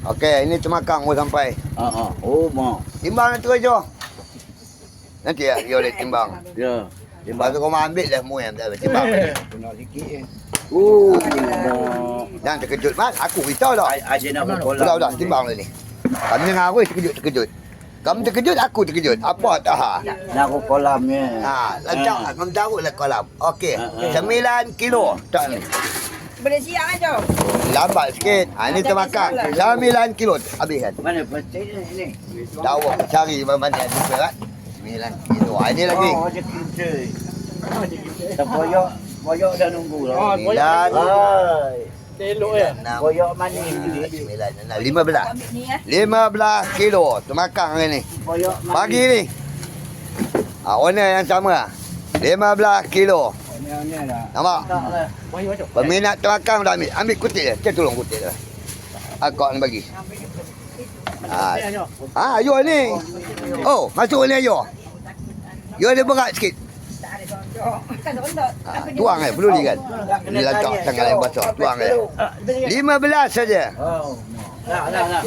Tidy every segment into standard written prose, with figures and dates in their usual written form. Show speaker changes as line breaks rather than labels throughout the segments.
Okey, ini temakang mau sampai.
Oh, mak.
Timbang tu aja. Nanti ya, dia boleh timbang.
Ya.
Timbang tu kau ambil dah mu yang dah timbang.
Kena sikit. Oh,
Jangan terkejut, Mas. Aku beritahu dah.
aje nak berkolam.
Dah, timbang dah ni. Kami dengar aku terkejut. Kamu terkejut, aku terkejut. Apa tak ha?
Nak berkolamnya.
Lancar. Kamu tahu lah kolam. Okey. 9 kilo. Tak ni.
Boleh siap aja.
Lambat sikit. Ini termakan. 9 kilo. Habis kan?
Mana peti ni?
Tahu cari mana ada berat. 9 kilo. Ini lagi.
Oh, ada kita. Tak boyok dah nunggu lah.
9.
Elok ya.
Boyok mana ni?
15.
Ambil ni
15 kilo. Termakan hari ni.
Boyok mana?
Pagi ni. Owner yang sama. 15 kilo.
Ni dah.
Nampak?
Tak lah.
Peminat termakan dah ambil. Ambil kutit dia. Saya tolong kutit dia. Akak ni bagi. Ayo ni. Oh, masuk ni ayo. Yo dia berat sikit.
tak ada contoh. Kan contoh.
Tuang perlu ni kan. Ni lantak tangan yang basah. Tuang 15 saja.
Oh. Nak.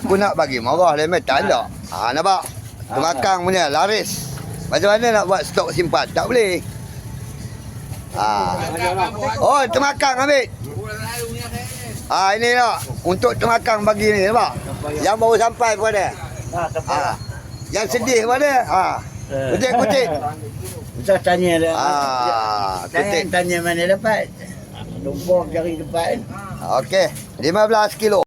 Aku nak bagi marah dia mai tak ada. Nampak? Termakan punya laris. Macam mana nak buat stok simpan? Tak boleh. Oh, termakan ambil. Ini nak untuk termakan bagi ni nampak? Yang baru sampai pun ada. Yang sedih pun ada. Kutit.
Kita tanya dia.
Kutit.
Tanya mana dapat. Lumpur cari depan.
Okey, 15 kilo.